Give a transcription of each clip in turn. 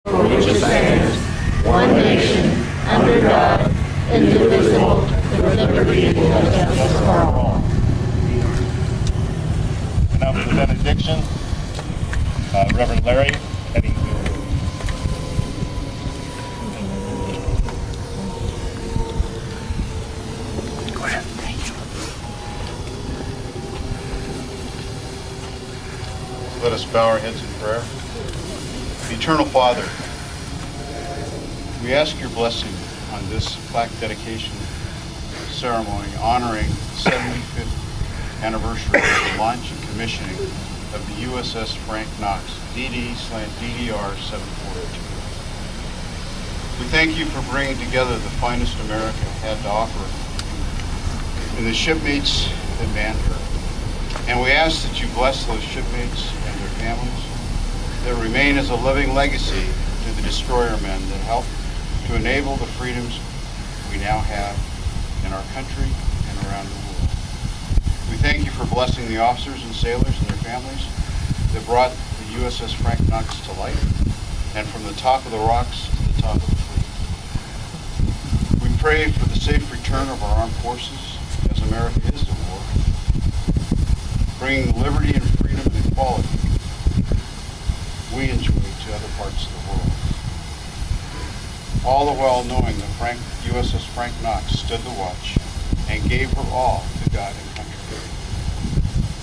for which it stands, one nation, under God, indivisible, with liberty and justice for all. And now for the benediction, Reverend Larry, heading to go ahead. Thank you. Let us bow our heads in prayer. Eternal Father, we ask your blessing on this plaque dedication ceremony honoring the 75th anniversary of the launch and commissioning of the U.S.S. Frank Knox, DDR-742. We thank you for bringing together the finest America had to offer and the shipmates that manned her. And we ask that you bless those shipmates and their families that remain as a living legacy to the destroyer men that helped to enable the freedoms we now have in our country and around the world. We thank you for blessing the officers and sailors and their families that brought the U.S.S. Frank Knox to life and from the top of the rocks to the top of the fleet. We pray for the safe return of our armed forces as America is at war, bringing liberty and freedom and equality we enjoy to other parts of the world. All the while knowing that U.S.S. Frank Knox stood the watch and gave her all to God and country.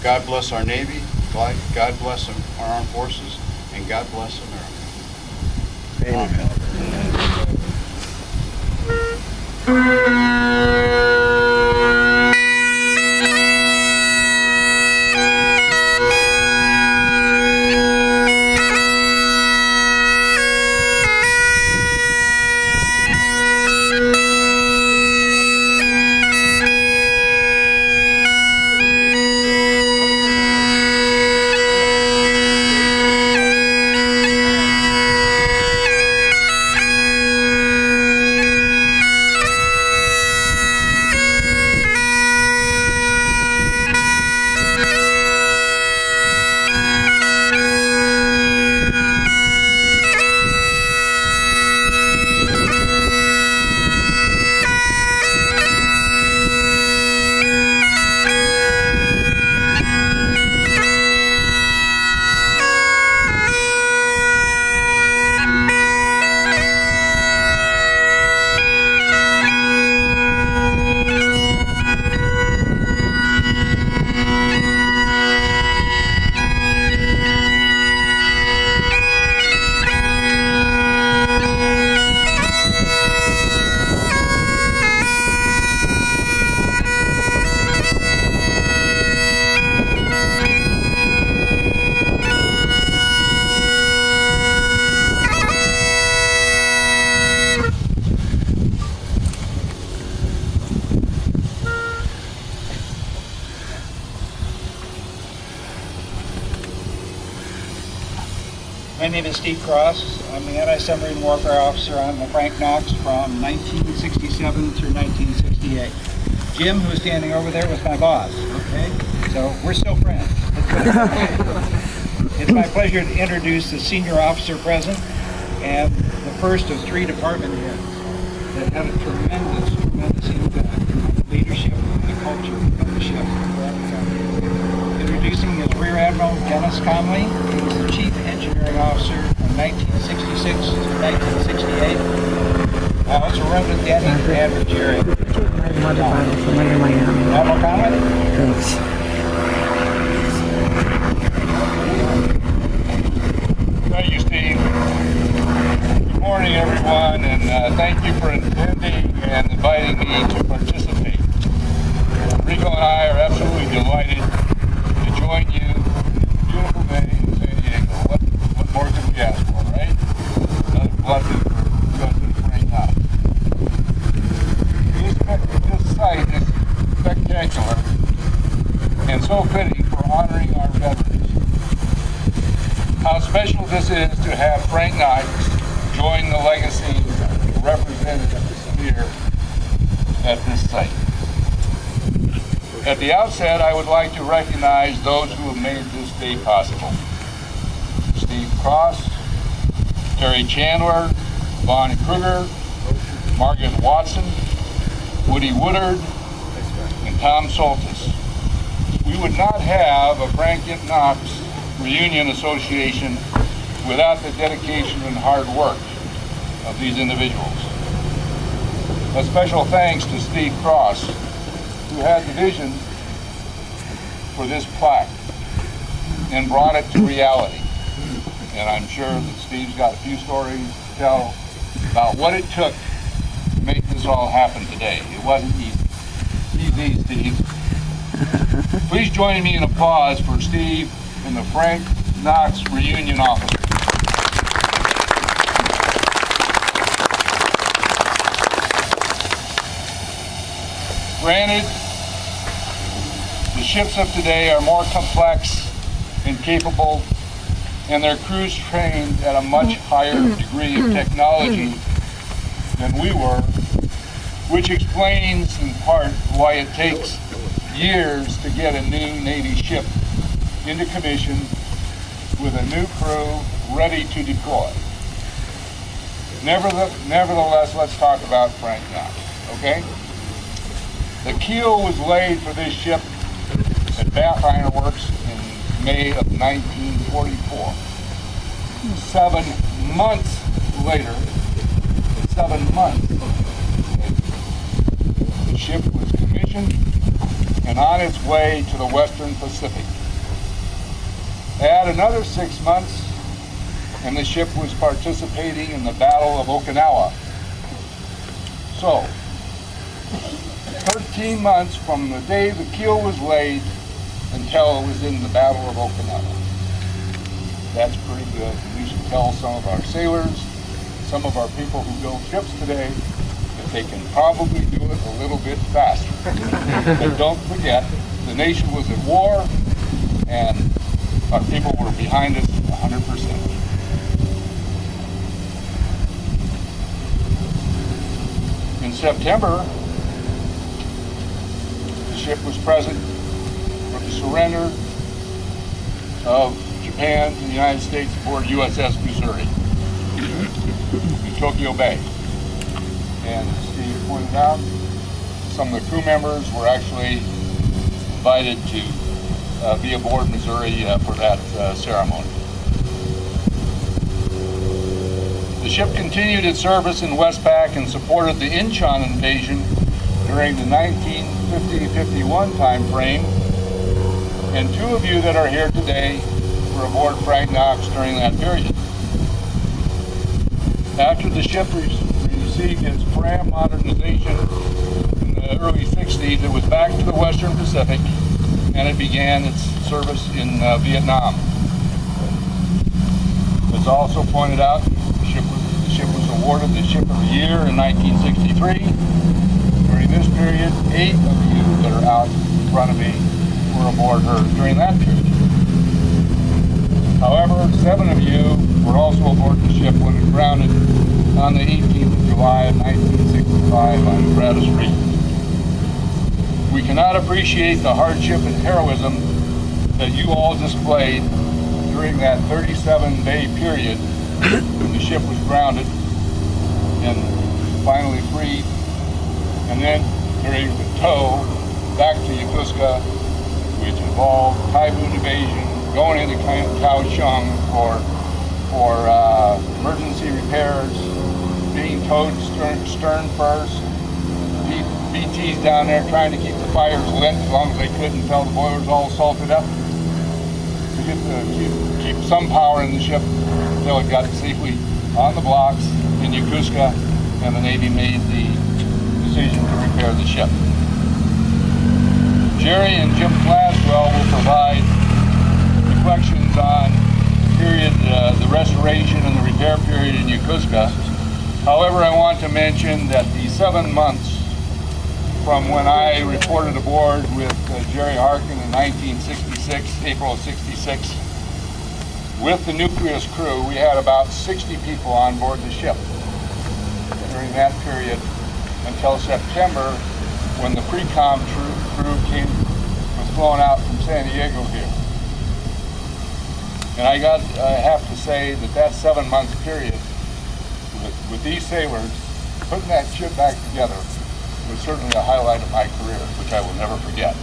God bless our Navy, God bless our armed forces, and God bless America. Amen. My name is Steve Cross. I'm the anti-submarine warfare officer on the Frank Knox from 1967 through 1968. Jim, who's standing over there, was my boss. Okay, so we're still friends. It's my pleasure to introduce the senior officer present and the first of three department heads that had a tremendous impact on the leadership and the culture of the ship. Introducing is Rear Admiral Dennis Conley. He was the Chief Engineering Officer from 1966 to 1968. I also run with Danny and Jerry. Admiral Conley? Thanks. Thank you, Steve. Good morning, everyone, and thank you for attending and inviting me to participate. Rico and I are absolutely delighted to join you in this beautiful day in San Diego. What more could we ask for, right? Another blessing for USS Frank Knox. This site is spectacular and so fitting for honoring our veterans. How special this is to have Frank Knox join the legacy of representatives here at this site. At the outset, I would like to recognize those who have made this day possible. Steve Cross, Terry Chandler, Vaughn Kruger, Margaret Watson, Woody Woodard, and Tom Soltis. We would not have a Frank Knox Reunion Association without the dedication and hard work of these individuals. A special thanks to Steve Cross, who had the vision for this plaque and brought it to reality. And I'm sure that Steve's got a few stories to tell about what it took to make this all happen today. It wasn't easy. Easy, Steve. Please join me in applause for Steve and the Frank Knox Reunion Officer. Granted, the ships of today are more complex and capable, and their crews trained at a much higher degree of technology than we were, which explains in part why it takes years to get a new Navy ship into commission with a new crew ready to deploy. Nevertheless, let's talk about Frank Knox, okay? The keel was laid for this ship at Bath Iron Works in May of 1944. 7 months later, 7 months, the ship was commissioned and on its way to the Western Pacific. Add another 6 months, and the ship was participating in the Battle of Okinawa. So, 13 months from the day the keel was laid until it was in the Battle of Okinawa. That's pretty good. We should tell some of our sailors, some of our people who build ships today, that they can probably do it a little bit faster. But don't forget, the nation was at war, and our people were behind us 100%. In September, the ship was present for the surrender of Japan to the United States aboard USS Missouri in Tokyo Bay. And as Steve pointed out, some of the crew members were actually invited to be aboard Missouri for that ceremony. The ship continued its service in Westpac and supported the Incheon invasion during the 1950-51 time frame, and 2 of you that are here today were aboard Frank Knox during that period. After the ship received its pram modernization in the early 60s, it was back to the Western Pacific, and it began its service in Vietnam. As also pointed out, the ship was awarded the Ship of the Year in 1963. During this period, 8 of you that are out in front of me were aboard her during that period. However, 7 of you were also aboard the ship when it grounded on the 18th of July of 1965 on Gratis Reef. We cannot appreciate the hardship and heroism that you all displayed during that 37-day period when the ship was grounded and finally freed, and then during the tow back to Yokosuka, which involved typhoon evasion, going into Kaohsiung for emergency repairs, being towed stern first, BTs down there trying to keep the fires lit as long as they could until the boilers all salted up to keep some power in the ship until it got safely on the blocks in Yokosuka, and the Navy made the decision to repair the ship. Jerry and Jim Glaswell will provide reflections on the period, the restoration and the repair period in Yokosuka. However, I want to mention that the 7 months from when I reported aboard with Jerry Harkin in 1966, April of 66, with the nucleus crew, we had about 60 people on board the ship during that period until September, when the pre-com crew was flown out from San Diego here. And I have to say that 7-month period with these sailors, putting that ship back together, was certainly a highlight of my career, which I will never forget.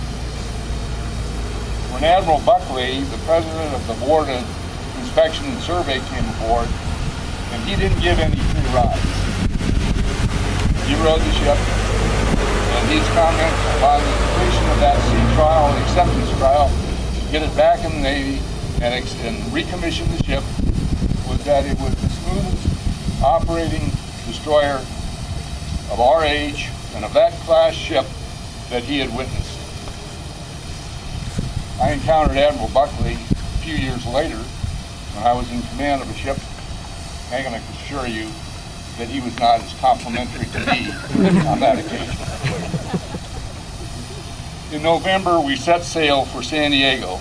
When Admiral Buckley, the president of the Board of Inspection and Survey, came aboard, and he didn't give any free rides. He rode the ship, and his comments upon the completion of that sea trial and acceptance trial to get it back in the Navy and recommission the ship was that it was the smoothest operating destroyer of our age and of that class ship that he had witnessed. I encountered Admiral Buckley a few years later when I was in command of a ship. I'm going to assure you that he was not as complimentary to me on that occasion. In November, we set sail for San Diego,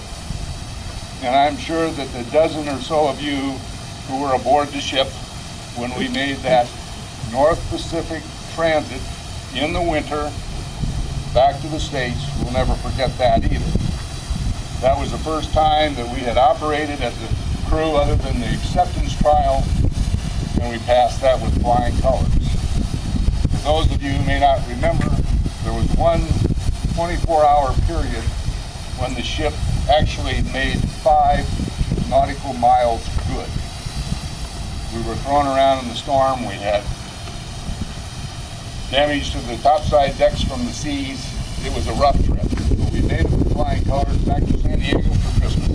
and I'm sure that the dozen or so of you who were aboard the ship when we made that North Pacific transit in the winter back to the States will never forget that either. That was the first time that we had operated as a crew other than the acceptance trial, and we passed that with flying colors. For those of you who may not remember, there was one 24-hour period when the ship actually made 5 nautical miles good. We were thrown around in the storm. We had damage to the topside decks from the seas. It was a rough trip, but we made it with flying colors back to San Diego for Christmas.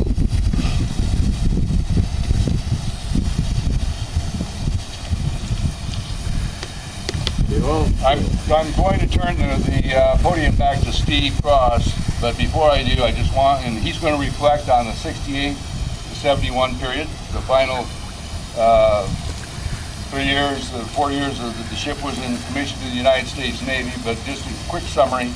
I'm going to turn the podium back to Steve Cross, but before I do, I just want, and he's going to reflect on the 68 to 71 period, the final 4 years that the ship was in commission in the United States Navy. But just a quick summary,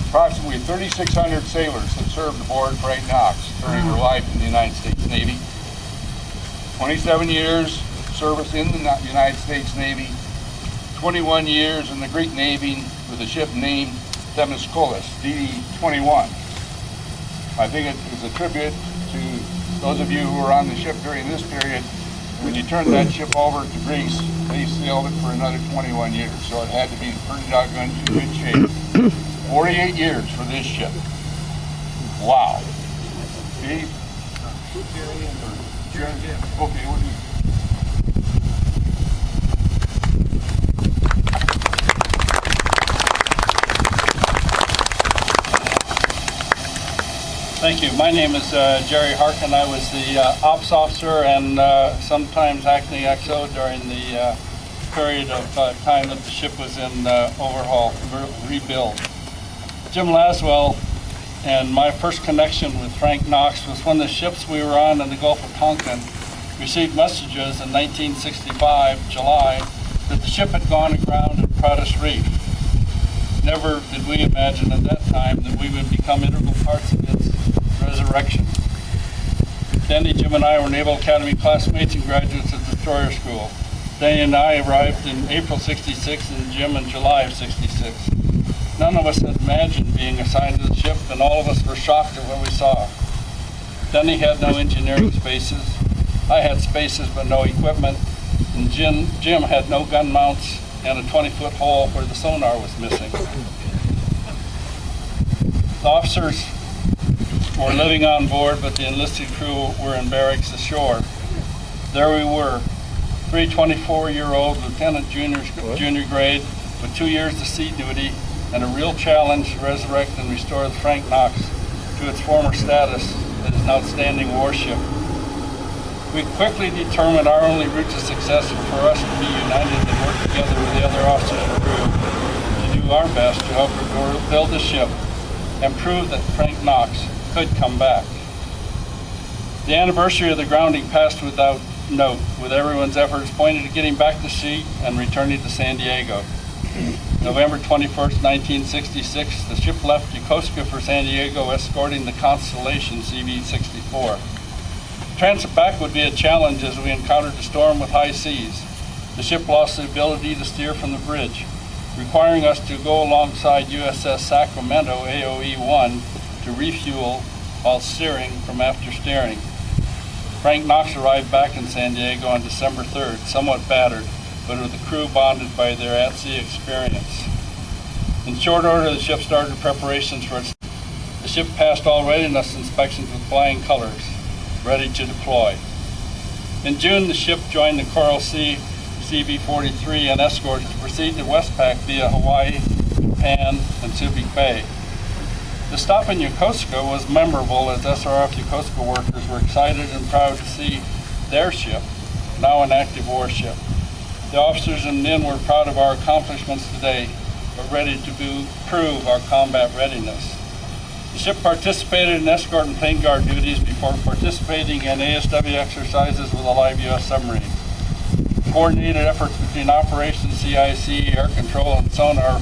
approximately 3,600 sailors had served aboard Frank Knox during their life in the United States Navy. 27 years service in the United States Navy, 21 years in the Greek Navy with a ship named Themistocles, DD-21. I think it is a tribute to those of you who were on the ship during this period. When you turned that ship over to Greece, they sailed it for another 21 years, so it had to be pretty doggone good shape. 48 years for this ship. Wow. Steve? Okay, what do you... Thank you. My name is Jerry Harkin. I was the ops officer and sometimes acting XO during the period of time that the ship was in overhaul, rebuild. Jim Laswell and my first connection with Frank Knox was when the ships we were on in the Gulf of Tonkin received messages in 1965, July, that the ship had gone aground at Prados Reef. Never did we imagine at that time that we would become integral parts of its resurrection. Denny, Jim, and I were Naval Academy classmates and graduates of destroyer school. Denny and I arrived in April '66 and Jim in July of '66. None of us had imagined being assigned to the ship, and all of us were shocked at what we saw. Denny had no engineering spaces. I had spaces but no equipment, and Jim had no gun mounts and a 20-foot hole where the sonar was missing. The officers were living on board, but the enlisted crew were in barracks ashore. There we were, 3 24-year-old lieutenant junior grade with 2 years of sea duty and a real challenge to resurrect and restore the Frank Knox to its former status as an outstanding warship. We quickly determined our only route to success was for us to be united and work together with the other officers and crew to do our best to help rebuild the ship and prove that Frank Knox could come back. The anniversary of the grounding passed without note, with everyone's efforts pointed to getting back to sea and returning to San Diego. November 21st, 1966, the ship left Yokosuka for San Diego, escorting the Constellation CV-64. Transit back would be a challenge as we encountered a storm with high seas. The ship lost the ability to steer from the bridge, requiring us to go alongside U.S.S. Sacramento AOE-1 to refuel while steering from after steering. Frank Knox arrived back in San Diego on December 3rd, somewhat battered, but with the crew bonded by their at-sea experience. In short order, the ship started preparations for its. The ship passed all readiness inspections with flying colors, ready to deploy. In June, the ship joined the Coral Sea CB-43 and escorted to proceed to Westpac via Hawaii, Japan, and Subic Bay. The stop in Yokosuka was memorable as SRF Yokosuka workers were excited and proud to see their ship, now an active warship. The officers and men were proud of our accomplishments today, but ready to prove our combat readiness. The ship participated in escort and plane guard duties before participating in ASW exercises with a live U.S. submarine. Coordinated efforts between operations, CIC, air control, and sonar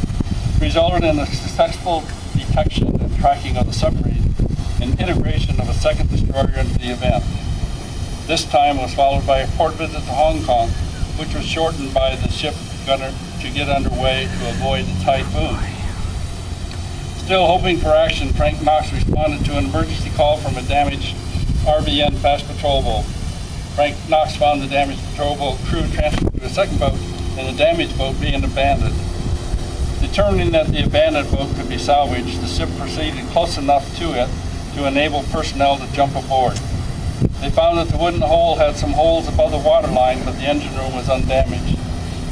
resulted in the successful detection and tracking of the submarine and integration of a second destroyer into the event. This time was followed by a port visit to Hong Kong, which was shortened by the ship gunner to get underway to avoid the typhoon. Still hoping for action, Frank Knox responded to an emergency call from a damaged RBN fast patrol boat. Frank Knox found the damaged patrol boat crew transferred to a second boat and the damaged boat being abandoned. Determining that the abandoned boat could be salvaged, the ship proceeded close enough to it to enable personnel to jump aboard. They found that the wooden hull had some holes above the waterline, but the engine room was undamaged.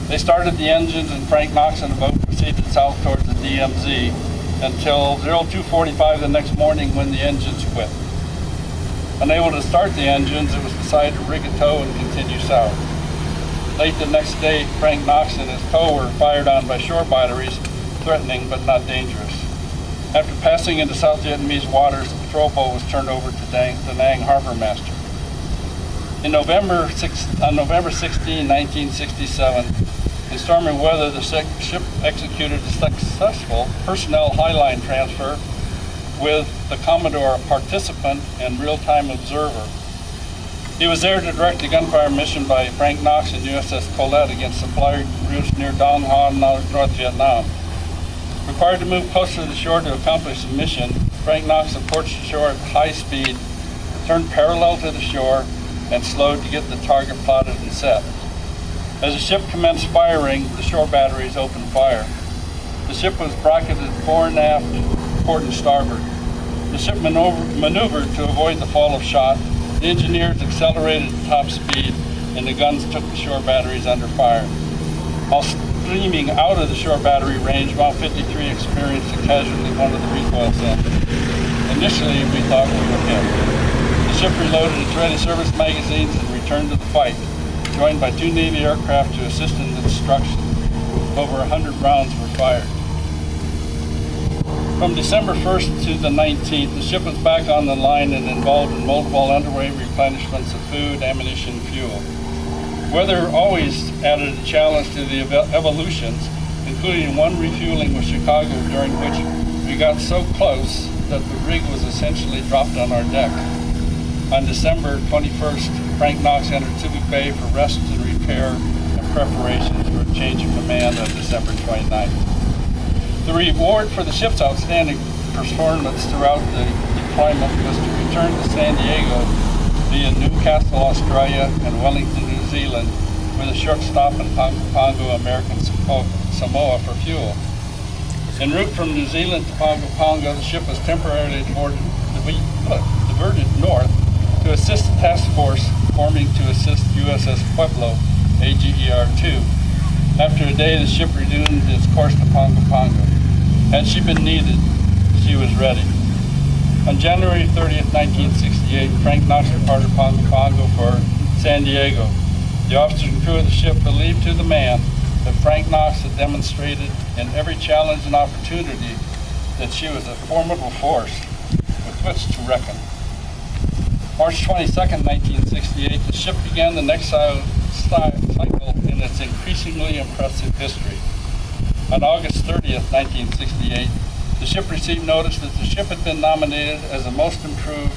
They started the engines and Frank Knox and the boat proceeded south towards the DMZ until 02:45 the next morning when the engines quit. Unable to start the engines, it was decided to rig a tow and continue south. Late the next day, Frank Knox and his tow were fired on by shore batteries, threatening but not dangerous. After passing into South Vietnamese waters, the patrol boat was turned over to Da Nang Harbor Master. On November 16, 1967, in stormy weather, the ship executed a successful personnel highline transfer with the Commodore, a participant and real-time observer. He was there to direct the gunfire mission by Frank Knox and U.S.S. Colette against supply routes near Dong Ha, North Vietnam. Required to move closer to the shore to accomplish the mission, Frank Knox approached the shore at high speed, turned parallel to the shore, and slowed to get the target plotted and set. As the ship commenced firing, the shore batteries opened fire. The ship was bracketed fore and aft, port and starboard. The ship maneuvered to avoid the fall of shot. The engineers accelerated at top speed, and the guns took the shore batteries under fire. While streaming out of the shore battery range, Mount 53 experienced a casualty of one of the recoil cylinders. Initially, we thought we were hit. The ship reloaded its ready service magazines and returned to the fight, joined by 2 Navy aircraft to assist in the destruction. Over 100 rounds were fired. From December 1st to the 19th, the ship was back on the line and involved in multiple underway replenishments of food, ammunition, and fuel. Weather always added a challenge to the evolutions, including one refueling with Chicago, during which we got so close that the rig was essentially dropped on our deck. On December 21st, Frank Knox entered Subic Bay for rest and repair and preparations for a change of command on December 29th. The reward for the ship's outstanding performance throughout the deployment was to return to San Diego via Newcastle, Australia, and Wellington, New Zealand, with a short stop in Pago Pago, American Samoa, for fuel. En route from New Zealand to Pago Pago, the ship was temporarily diverted north to assist the task force forming to assist USS Pueblo, AGER-2. After a day, the ship resumed its course to Pago Pago. Had she been needed, she was ready. On January 30th, 1968, Frank Knox departed Pago Pago for San Diego. The officers and crew of the ship believed to the man that Frank Knox had demonstrated in every challenge and opportunity that she was a formidable force with which to reckon. March 22nd, 1968, the ship began the next cycle in its increasingly impressive history. On August 30th, 1968, the ship received notice that the ship had been nominated as the most improved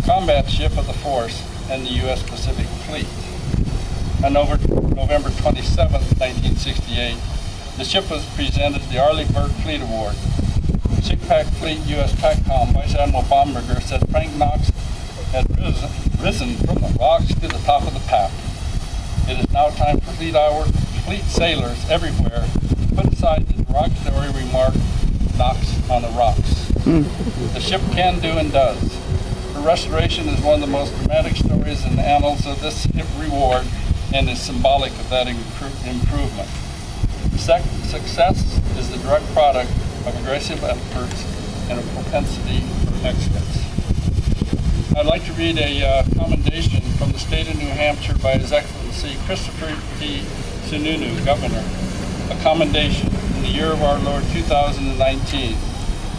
combat ship of the force and the U.S. Pacific Fleet. On November 27th, 1968, the ship was presented the Arleigh Burke Fleet Award. SIGPAC Fleet U.S. PACCOM Vice Admiral Bomberger said Frank Knox had risen from the rocks to the top of the pack. It is now time for fleet sailors everywhere to put aside the derogatory remark, "knocks on the rocks." The ship can do and does. Her restoration is one of the most dramatic stories in the annals of this ship reward and is symbolic of that improvement. Success is the direct product of aggressive efforts and a propensity for excellence. I'd like to read a commendation from the state of New Hampshire by His Excellency Christopher T. Sununu, Governor. A commendation in the year of our Lord 2019,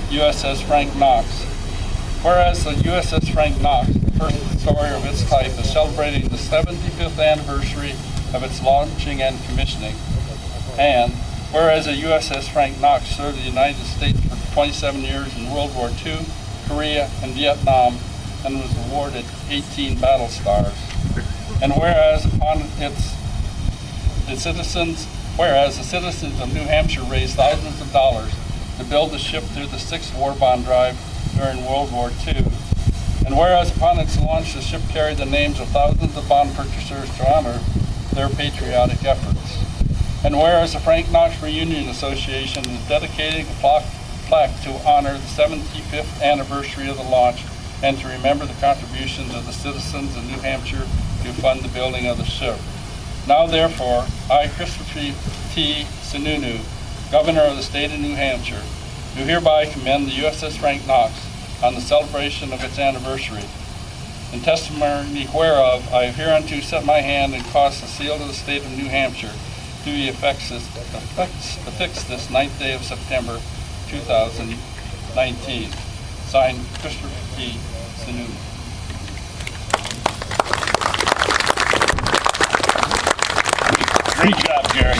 USS Frank Knox. Whereas the USS Frank Knox, the first destroyer of its type, is celebrating the 75th anniversary of its launching and commissioning. And whereas the USS Frank Knox served the United States for 27 years in World War II, Korea, and Vietnam, and was awarded 18 battle stars. And whereas the citizens of New Hampshire raised thousands of dollars to build the ship through the 6th war bond drive during World War II. And whereas upon its launch, the ship carried the names of thousands of bond purchasers to honor their patriotic efforts. And whereas the Frank Knox Reunion Association is dedicating a plaque to honor the 75th anniversary of the launch and to remember the contributions of the citizens of New Hampshire to fund the building of the ship. Now therefore, I, Christopher T. Sununu, Governor of the state of New Hampshire, do hereby commend the USS Frank Knox on the celebration of its anniversary. In testimony whereof, I have hereunto set my hand and caused the seal of the state of New Hampshire to be affixed this 9th day of September 2019. Signed, Christopher T. Sununu. Great job, Jerry.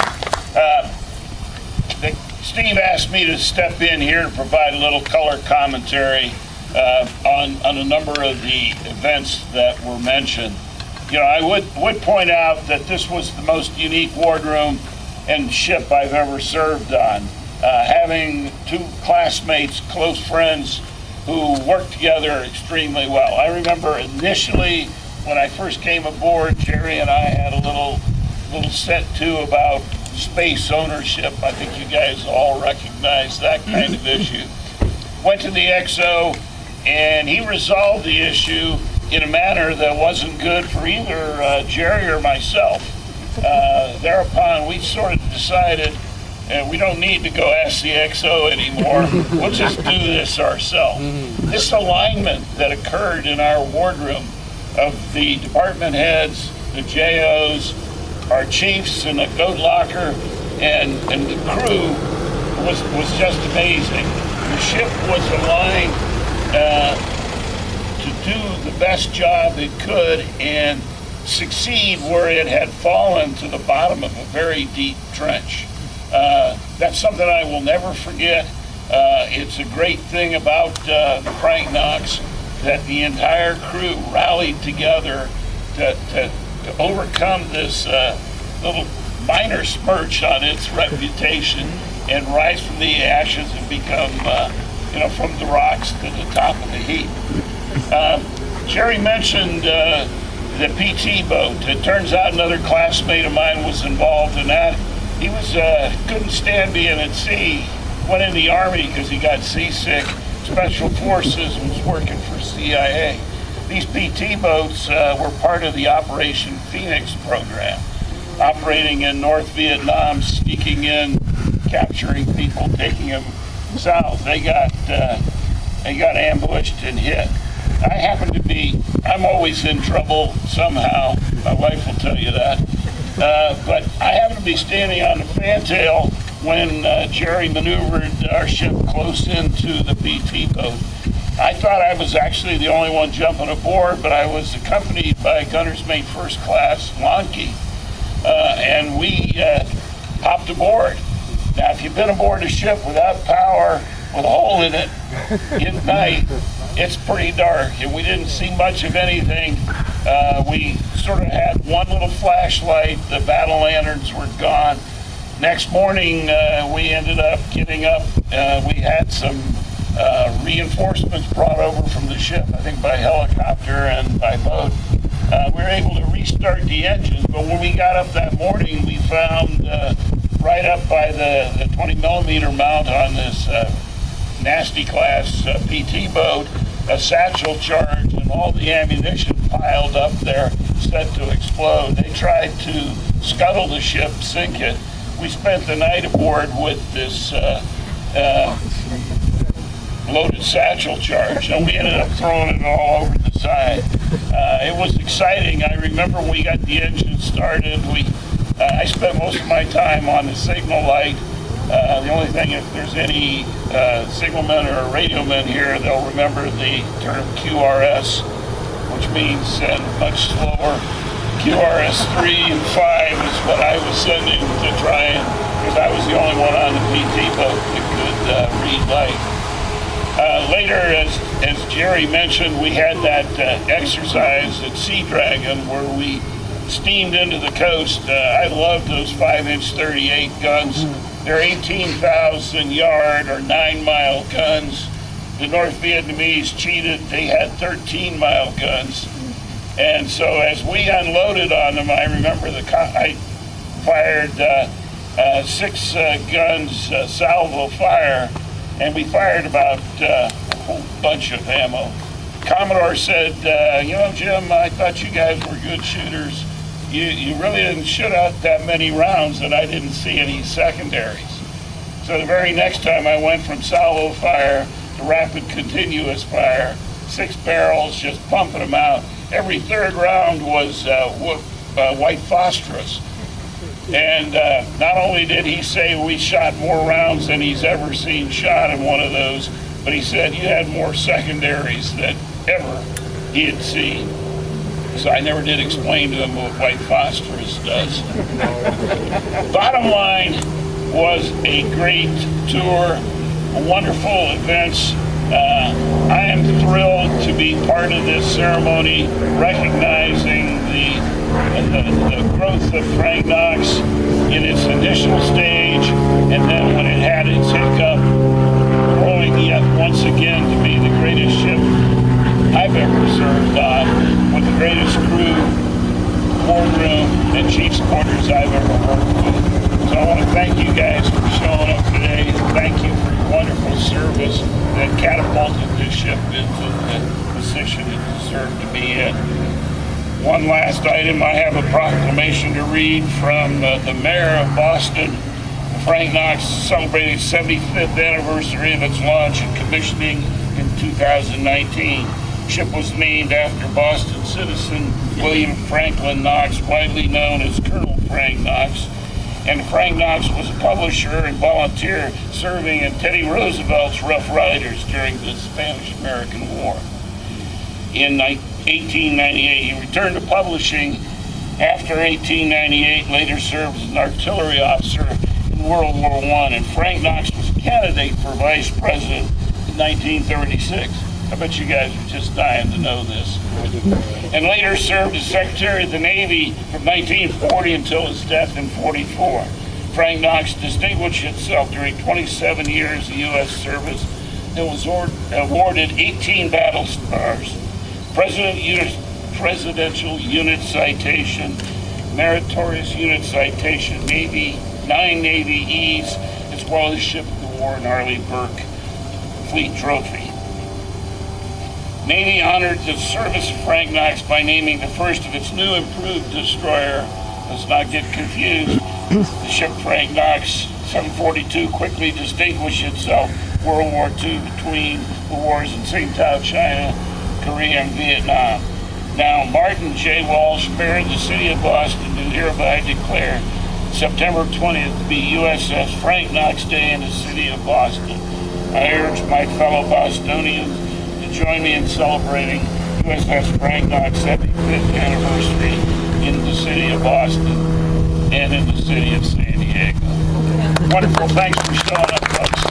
Steve asked me to step in here to provide a little color commentary on a number of the events that were mentioned. You know, I would point out that this was the most unique wardroom and ship I've ever served on. Having two classmates, close friends, who worked together extremely well. I remember initially when I first came aboard, Jerry and I had a little set to about space ownership. I think you guys all recognize that kind of issue. Went to the XO and he resolved the issue in a manner that wasn't good for either Jerry or myself. Thereupon we sort of decided we don't need to go ask the XO anymore. We'll just do this ourselves. This alignment that occurred in our wardroom of the department heads, the JOs, our chiefs in the goat locker, and the crew was just amazing. The ship was aligned to do the best job it could and succeed where it had fallen to the bottom of a very deep trench. That's something I will never forget. It's a great thing about the Frank Knox that the entire crew rallied together to overcome this little minor smirch on its reputation and rise from the ashes and become, from the rocks to the top of the heap. Jerry mentioned the PT boat. It turns out another classmate of mine was involved in that. He couldn't stand being at sea. Went in the Army because he got seasick. Special Forces, was working for CIA. These PT boats were part of the Operation Phoenix program, operating in North Vietnam, sneaking in, capturing people, taking them south. They got ambushed and hit. I'm always in trouble somehow. My wife will tell you that. But I happened to be standing on the fantail when Jerry maneuvered our ship close into the PT boat. I thought I was actually the only one jumping aboard, but I was accompanied by Gunner's Mate First Class Lonke, and we hopped aboard. Now, if you've been aboard a ship without power, with a hole in it, at night, it's pretty dark, and we didn't see much of anything. We sort of had one little flashlight. The battle lanterns were gone. Next morning, we ended up getting up. We had some reinforcements brought over from the ship, I think by helicopter and by boat. We were able to restart the engines, but when we got up that morning, we found right up by the 20 millimeter mount on this nasty class PT boat, a satchel charge and all the ammunition piled up there set to explode. They tried to scuttle the ship, sink it. We spent the night aboard with this loaded satchel charge, and we ended up throwing it all over the side. It was exciting. I remember when we got the engine started, I spent most of my time on the signal light. The only thing, if there's any signalmen or radiomen here, they'll remember the term QRS, which means send much slower. QRS 3 and 5 is what I was sending to try and, because I was the only one on the PT boat that could read light. Later, as Jerry mentioned, we had that exercise at Sea Dragon where we steamed into the coast. I love those 5-inch 38 guns. They're 18,000 yard or 9-mile guns. The North Vietnamese cheated. They had 13-mile guns. And so as we unloaded on them, I remember I fired 6 guns salvo fire, and we fired about a whole bunch of ammo. Commodore said, Jim, I thought you guys were good shooters. You really didn't shoot out that many rounds, and I didn't see any secondaries. So the very next time I went from salvo fire to rapid continuous fire, 6 barrels, just pumping them out. Every third round was white phosphorus. And not only did he say we shot more rounds than he's ever seen shot in one of those, but he said you had more secondaries than ever he had seen. So I never did explain to him what white phosphorus does. Bottom line was a great tour, wonderful events. I am thrilled to be part of this ceremony, recognizing the growth of Frank Knox in its initial stage, and then when it had its hiccup, growing yet once again to be the greatest ship I've ever served on, with the greatest crew, wardroom, and chief's quarters I've ever worked with. So I want to thank you guys for showing up today. Thank you for your wonderful service that catapulted this ship into the position it deserved to be in. One last item, I have a proclamation to read from the mayor of Boston. Frank Knox celebrated its 75th anniversary of its launch and commissioning in 2019. The ship was named after Boston citizen William Franklin Knox, widely known as Colonel Frank Knox. And Frank Knox was a publisher and volunteer serving in Teddy Roosevelt's Rough Riders during the Spanish-American War. In 1898, he returned to publishing after 1898, later served as an artillery officer in World War I, and Frank Knox was a candidate for vice president in 1936. I bet you guys are just dying to know this. And later served as Secretary of the Navy from 1940 until his death in 44. Frank Knox distinguished himself during 27 years of U.S. service and was awarded 18 battle stars, Presidential Unit Citation, Meritorious Unit Citation, 9 Navy E's, as well as Ship of the War and Arleigh Burke Fleet Trophy. Navy honored the service of Frank Knox by naming the first of its new improved destroyer. Let's not get confused. The ship Frank Knox 742 quickly distinguished itself World War II between the wars in Tsingtao, China, Korea, and Vietnam. Now, Martin J. Walsh, Mayor of the City of Boston, do hereby declare September 20th to be U.S.S. Frank Knox Day in the City of Boston. I urge my fellow Bostonians to join me in celebrating U.S.S. Frank Knox 75th anniversary in the City of Boston and in the City of San Diego. Wonderful. Thanks for showing up, folks.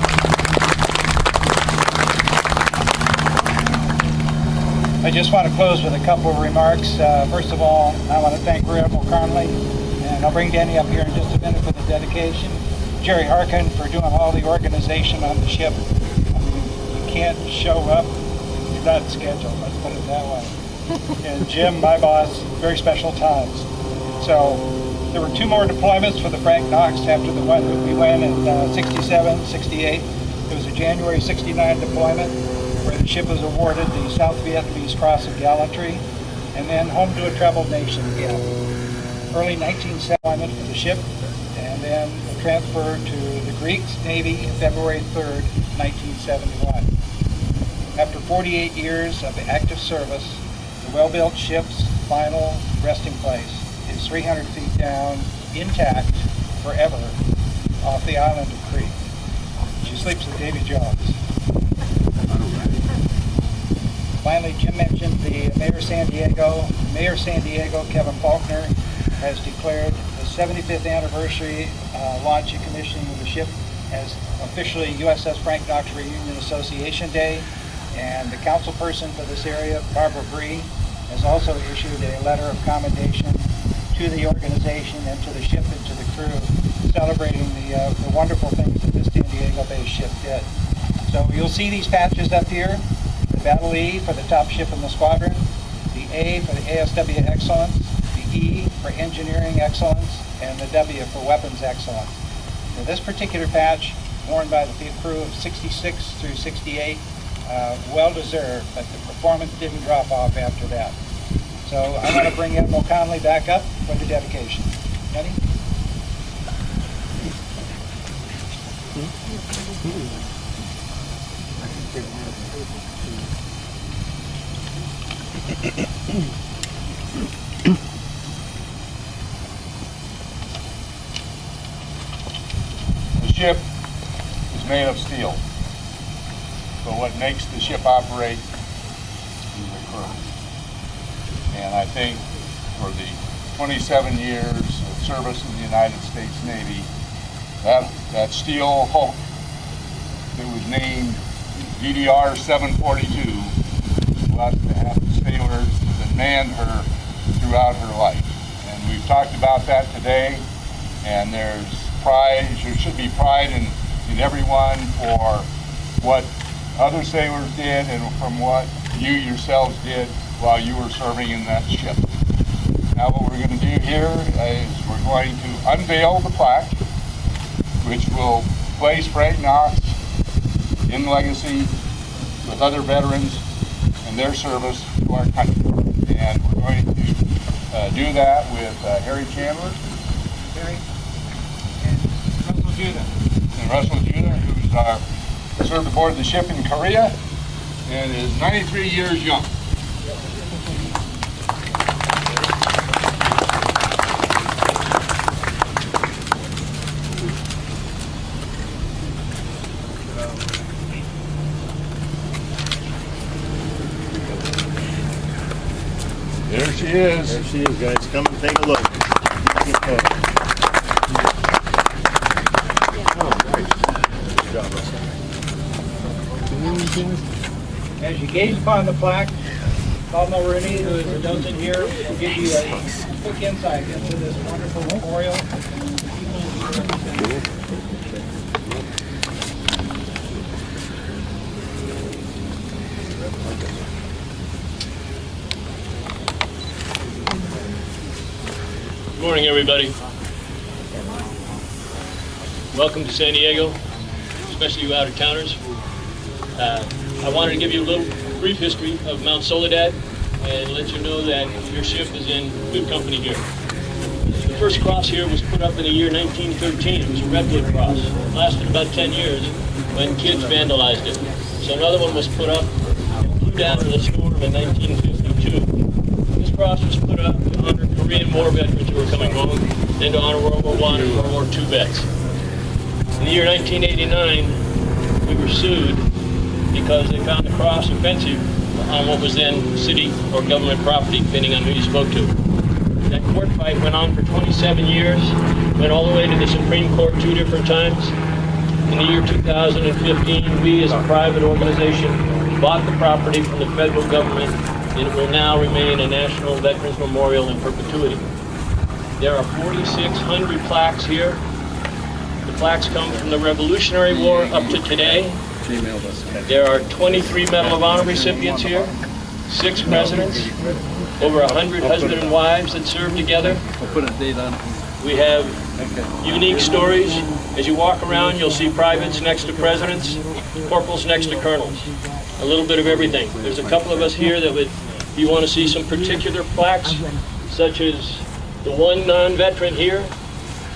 I just want to close with a couple of remarks. First of all, I want to thank Rebel Conley, and I'll bring Danny up here in just a minute for the dedication. Jerry Harkin for doing all the organization on the ship. You can't show up, he's not scheduled, let's put it that way. And Jim, my boss, very special times. So there were 2 more deployments for the Frank Knox after the one that we went in 67, 68. It was a January 69 deployment where the ship was awarded the South Vietnamese Cross of Gallantry, and then home to a troubled nation again. Early 1970 deployment for the ship, and then a transfer to the Greek Navy February 3rd, 1971. After 48 years of active service, the well-built ship's final resting place is 300 feet down, intact, forever, off the island of Crete. She sleeps with Davy Jones. Finally, Jim mentioned the Mayor of San Diego. Mayor of San Diego, Kevin Faulkner, has declared the 75th anniversary launch and commissioning of the ship as officially USS Frank Knox Reunion Association Day. And the council person for this area, Barbara Bree, has also issued a letter of commendation to the organization and to the ship and to the crew, celebrating the wonderful things that this San Diego-based ship did. So you'll see these patches up here: the Battle E for the top ship in the squadron, the A for the ASW Excellence, the E for Engineering Excellence, and the W for Weapons Excellence. Now, this particular patch, worn by the crew of 66 through 68, well-deserved, but the performance didn't drop off after that. So I want to bring Admiral Conley back up for the dedication. Eddie? The ship is made of steel. So what makes the ship operate is the crew. And I think for the 27 years of service in the United States Navy, that steel hulk that was named DDR-742 was blessed to have the sailors that manned her throughout her life. And we've talked about that today, and there's pride, there should be pride in everyone for what other sailors did and from what you yourselves did while you were serving in that ship. Now what we're going to do here is we're going to unveil the plaque, which will place Frank Knox in legacy with other veterans and their service to our country. And we're going to do that with Harry Chandler. Harry? And Russell Judah. And Russell Judah, who's served aboard the ship in Korea and is 93 years young. There she is. There she is, guys. Come and take a look. Good job, Russell. As you gaze upon the plaque, Paul Mulrooney, who is a docent here, will give you a quick insight into this wonderful memorial. Good morning, everybody. Welcome to San Diego, especially you out-of-towners. I wanted to give you a little brief history of Mount Soledad and let you know that your ship is in good company here. The first cross here was put up in the year 1913. It was a redwood cross. It lasted about 10 years when kids vandalized it. So another one was put up and flew down in the storm in 1952. This cross was put up to honor Korean War veterans who were coming home, then to honor World War I and World War II vets. In the year 1989, we were sued because they found the cross offensive on what was then city or government property, depending on who you spoke to. That court fight went on for 27 years, went all the way to the Supreme Court 2 different times. In the year 2015, we as a private organization bought the property from the federal government, and it will now remain a National Veterans Memorial in perpetuity. There are 4,600 plaques here. The plaques come from the Revolutionary War up to today. There are 23 Medal of Honor recipients here, 6 presidents, over 100 husband and wives that served together. We'll put a date on it. We have unique stories. As you walk around, you'll see privates next to presidents, corporals next to colonels. A little bit of everything. There's a couple of us here that would, if you want to see some particular plaques, such as the one non-veteran here,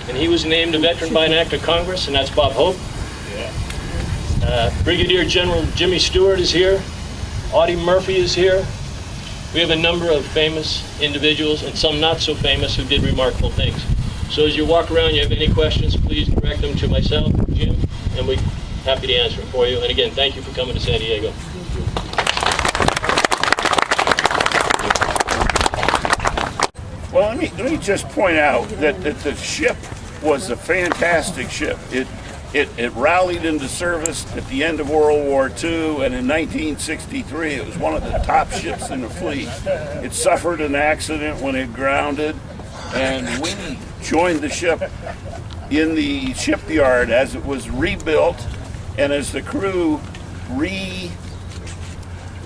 and he was named a veteran by an act of Congress, and that's Bob Hope. Brigadier General Jimmy Stewart is here. Audie Murphy is here. We have a number of famous individuals and some not so famous who did remarkable things. So as you walk around, you have any questions, please direct them to myself, Jim, and we're happy to answer them for you. And again, thank you for coming to San Diego. Well, let me just point out that the ship was a fantastic ship. It rallied into service at the end of World War II, and in 1963 it was one of the top ships in the fleet. It suffered an accident when it grounded, and we joined the ship in the shipyard as it was rebuilt, and as the crew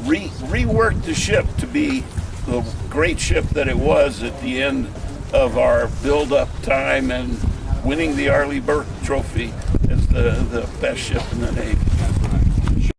reworked the ship to be the great ship that it was at the end of our build-up time and winning the Arleigh Burke Trophy as the best ship in the Navy.